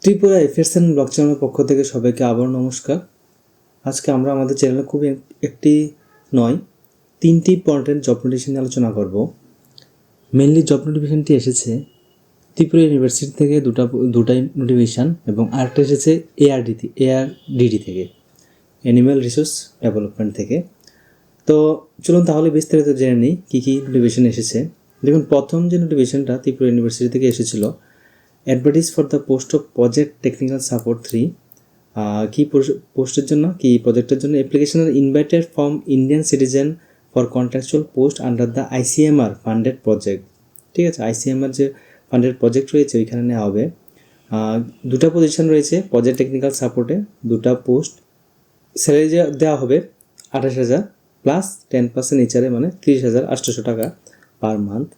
Tripura affairs and ব্লকচেনের পক্ষ থেকে সবাইকে আবার নমস্কার। আজকে আমরা আমাদের চ্যানেলে খুব একটি নয় 3টি ইম্পর্টেন্ট জব নোটিফিকেশন নিয়ে আলোচনা করব। মেনলি জব নোটিফিকেশনটি এসেছে ত্রিপুরা ইউনিভার্সিটি থেকে দুটাই নোটিফিকেশান, এবং আরেকটা এসেছে এআরডিডি থেকে, অ্যানিম্যাল রিসোর্স ডেভেলপমেন্ট থেকে। তো চলুন তাহলে বিস্তারিত জেনে নিই কী কী নোটিফিকেশন এসেছে। দেখুন, প্রথম যে নোটিফিকেশনটা ত্রিপুরা ইউনিভার্সিটি থেকে এসেছিল, advertise for the post of project technical support 3। কি পোস্টের জন্য, কি প্রজেক্টের জন্য? Application are invited from Indian citizen for contractual post under the ICMR funded project. ঠিক আছে, আইসিএমআর যে ফান্ডেড প্রজেক্ট রয়েছে ওইখানে নেওয়া হবে। দুটা পজিশন রয়েছে প্রজেক্ট টেকনিক্যাল সাপোর্টে, দুটা পোস্ট। স্যালারি দেওয়া হবে 28,000 প্লাস 10% এইচআরে, মানে 30,800 টাকা পার মান্থ।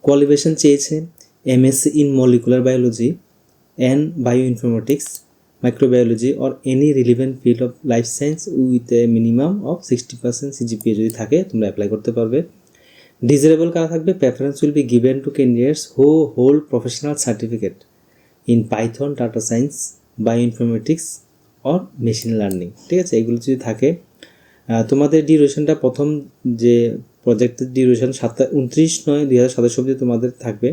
কোয়ালিফিকেশন চেয়েছে MSc in molecular biology and bioinformatics, microbiology or any relevant field of life science with a minimum of 60% CGPA যদি থাকে তোমরা অ্যাপ্লাই করতে পারবে। ডিজারেবল কারা থাকবে? Preference will be given to candidates who hold professional certificate in Python, data science, bioinformatics or machine learning. ঠিক আছে, এগুলো যদি থাকে। তোমাদের ডিউরেশনটা, প্রথম যে প্রজেক্টের ডিউরেশন 29/9/2027 অবধি তোমাদের থাকবে।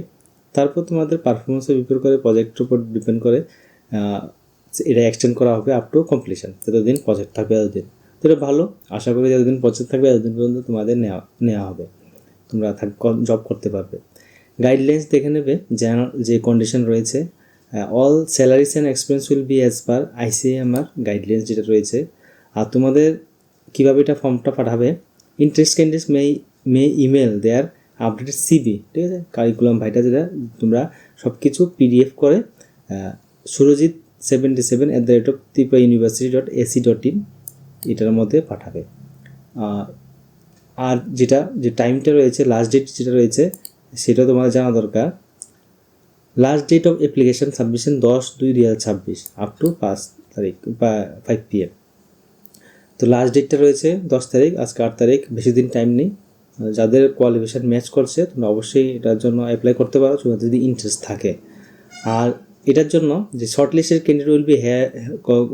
তারপর তোমাদের পারফরমেন্সের উপর করে, প্রজেক্টের উপর ডিপেন্ড করে এটা এক্সটেন্ড করা হবে আপ টু কমপ্লিশন। যতদিন প্রজেক্ট থাকবে এতদিন। তো এটা ভালো, আশা করি যতদিন প্রজেক্ট থাকবে এতদিন পর্যন্ত তোমাদের নেওয়া হবে, তোমরা জব করতে পারবে। গাইডলাইন্স দেখে নেবে যে কন্ডিশন রয়েছে। All salaries and expense will be as per ICMR guidelines যেটা রয়েছে। আর তোমাদের কীভাবে এটা ফর্মটা পাঠাবে? ইন্টারেস্ট ক্যান্ডিডেটস মে ইমেল দেয়ার আপডেটেড সিবি। ঠিক আছে, কারিকুলাম ভাইটা যেটা তোমরা সব কিছু পিডিএফ করে surojit77@tripuраuniversity.ac.in এটার মধ্যে পাঠাবে। আর যে টাইমটা রয়েছে, লাস্ট ডেট যেটা রয়েছে সেটা তোমাদের জানা দরকার। Last date of application submission 10/2/2026 up to 5 PM। তো লাস্ট ডেটটা রয়েছে 10 তারিখ, আজকে 8 তারিখ, বেশি দিন টাইম নেই। যাদের কোয়ালিফিকেশান ম্যাচ করছে তোমরা অবশ্যই এটার জন্য অ্যাপ্লাই করতে পারো, তোমাদের যদি ইন্টারেস্ট থাকে। আর এটার জন্য যে shortlisted candidate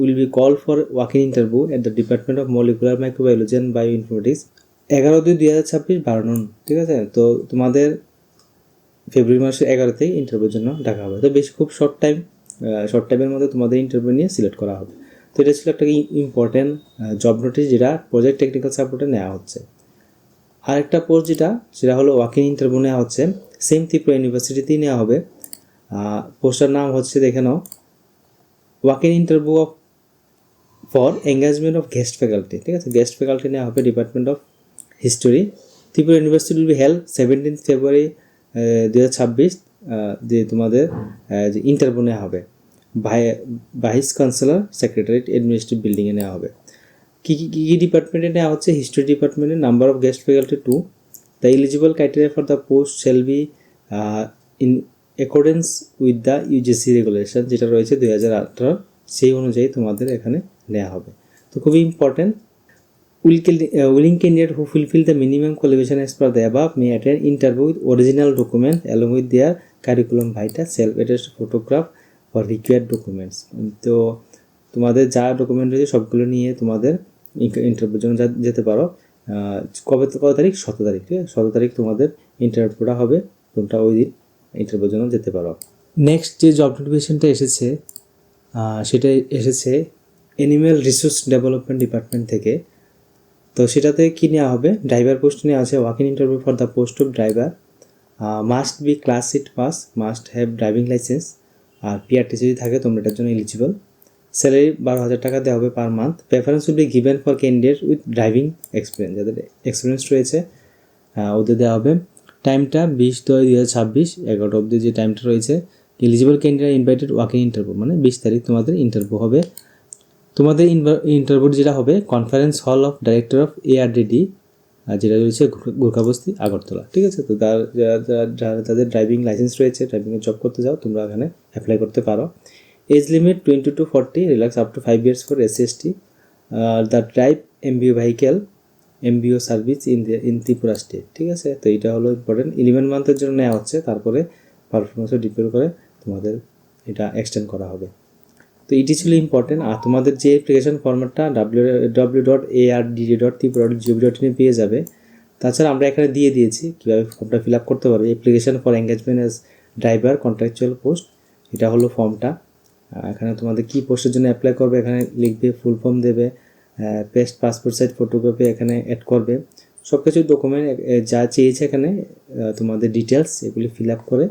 will be call for walk-in interview at the department of molecular microbiology and bioinformatics 11/2/2026 12 ঠিক আছে, তো তোমাদের ফেব্রুয়ারি মাসের 11 থেকে ইন্টারভিউর জন্য ডাকা হবে। তো খুব শর্ট টাইমের মধ্যে তোমাদের ইন্টারভিউ নিয়ে সিলেক্ট করা হবে। তো এটা ছিল একটা ইম্পর্টেন্ট জব নোটিস যেটা প্রজেক্ট টেকনিক্যাল সাপোর্টে নেওয়া হচ্ছে। আরেকটা পোস্ট সেটা হলো ওয়াক-ইন ইন্টারভিউ নেওয়া হচ্ছে, সেম ত্রিপুরা ইউনিভার্সিটিতেই নেওয়া হবে। পোস্টার নাম হচ্ছে, দেখে নাও, walk in interview for engagement of guest faculty. ঠিক আছে, গেস্ট ফ্যাকাল্টি নেওয়া হবে department of history. Tripura university will be held 17 February 2026। দিয়ে তোমাদের যে ইন্টারভিউ নেওয়া হবে ভাইস চ্যান্সেলর সেক্রেটারিয়েট অ্যাডমিনিস্ট্রেটিভ বিল্ডিংয়ে নেওয়া হবে। কী ডিপার্টমেন্টে নেওয়া হচ্ছে? হিস্ট্রি ডিপার্টমেন্টে। Number of guest faculty 2। The eligible criteria for the post shall be in accordance with the UGC regulation যেটা রয়েছে 2018, সেই অনুযায়ী তোমাদের এখানে নেওয়া হবে। তো খুবই important. Willing candidate who fulfil the minimum qualification as per the above may attend interview with original document along with their curriculum vitae, self attest photograph for required documents. তো তোমাদের যা ডকুমেন্ট রয়েছে সবগুলো নিয়ে তোমাদের ইন্টারভিউর জন্য যেতে পারো। কত তারিখ? 17 তারিখ। ঠিক আছে, 17 তারিখ তোমাদের ইন্টারভিউটা হবে, তোমরা ওই দিন ইন্টারভিউর জন্য যেতে পারো। নেক্সট যে জব নোটিফিকেশনটা এসেছে সেটা এসেছে অ্যানিম্যাল রিসোর্স ডেভেলপমেন্ট ডিপার্টমেন্ট থেকে। তো সেটাতে কী নেওয়া হবে? ড্রাইভার পোস্ট নেওয়া আছে। Walk in interview for the post of driver, must be class sit pass, must have driving license. আর পিআরটিসি যদি থাকে তোমরা এটার জন্য এলিজিবল। স্যালারি 12,000 টাকা দেওয়া হবে per month. Preference will be given for candidate with driving experience, যাদের এক্সপিরিয়েন্স রয়েছে ওদের দেওয়া হবে। টাইমটা 20/2/2026 11 অবধি যে টাইমটা রয়েছে। Eligible candidate invited walk in interview, মানে 20 তারিখ তোমাদের ইন্টারভিউ হবে। তোমাদের ইন্টারভিউ যেটা হবে conference hall of director of ARDD, যেটা রয়েছে গোর্খাবস্তি, আগরতলা। ঠিক আছে, তো যাদের ড্রাইভিং লাইসেন্স রয়েছে, ড্রাইভিংয়ে জব করতে যাও, তোমরা এখানে অ্যাপ্লাই করতে পারো। Age limit 20 to 40, relax up to 5 years for SC/ST। The drive MBO vehicle, MBO service in Tripura state. ঠিক আছে, তো এটা হলো ইম্পর্টেন্ট। 11 মান্থের জন্য নেওয়া হচ্ছে, তারপরে পারফরমেন্সও ডিপেন্ড করে তোমাদের এটা এক্সটেন্ড করা হবে। তো এটি ছিল ইম্পর্টেন্ট। আর তোমাদের যে অ্যাপ্লিকেশন ফরম্যাটটা www.ard.tripura.gov.in এ পেয়ে যাবে। তাছাড়া আমরা এখানে দিয়ে দিয়েছি কীভাবে ফর্মটা ফিল আপ করতে পারবে। Application for engagement as driver contractual post, এটা হলো ফর্মটা। এখানে তোমাদের কী পোস্টের জন্য অ্যাপ্লাই করবে এখানে লিখবে, ফুল ফর্ম দেবে, পেস্ট পাসপোর্ট সাইজ ফটোকপি এখানে অ্যাড করবে, সব কিছু ডকুমেন্ট যা চেয়েছে এখানে তোমাদের ডিটেলস এগুলি ফিল আপ করে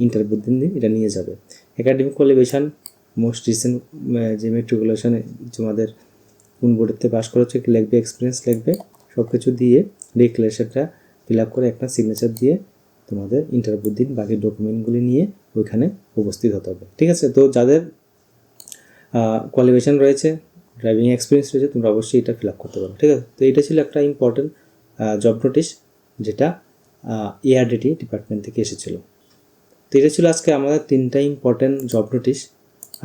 ইন্টারভিউ দিন এটা নিয়ে যাবে। একাডেমিক কোয়ালিফিকেশান, মোস্ট রিসেন্ট যে মেট্রিকুলেশনে তোমাদের কোন বোর্ডেতে পাস করেছে লিখবে, এক্সপিরিয়েন্স লিখবে, সব কিছু দিয়ে ডিক্লারেশনটা ফিল আপ করে একটা সিগনেচার দিয়ে তোমাদের ইন্টারভিউ দিন বাকি ডকুমেন্টগুলি নিয়ে ওইখানে উপস্থিত হতে হবে। ঠিক আছে, তো যাদের কোয়ালিফিকেশান রয়েছে, ড্রাইভিং এক্সপিরিয়েন্স রয়েছে, তোমরা অবশ্যই এটা ফিল আপ করতে পারো। ঠিক আছে, তো এটা ছিল একটা ইম্পর্টেন্ট জব নোটিশ যেটা এআরডিটি ডিপার্টমেন্ট থেকে এসেছিলো। তো এটা ছিল আজকে আমাদের 3টা ইম্পর্টেন্ট জব নোটিশ।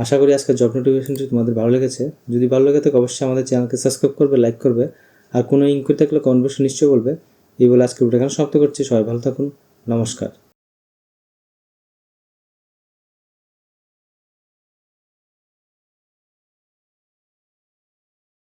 আশা করি আজকের জব নোটিফিকেশনটি তোমাদের ভালো লেগেছে। যদি ভালো লেগে থাকে অবশ্যই আমাদের চ্যানেলকে সাবস্ক্রাইব করবে, লাইক করবে, আর কোনো ইনকোয়ারি থাকলে কমেন্ট বক্সে নিশ্চয়ই বলবে। এই বলে আজকে ভিডিও এখানে সমাপ্ত করছি। সবাই ভালো থাকুন, নমস্কার।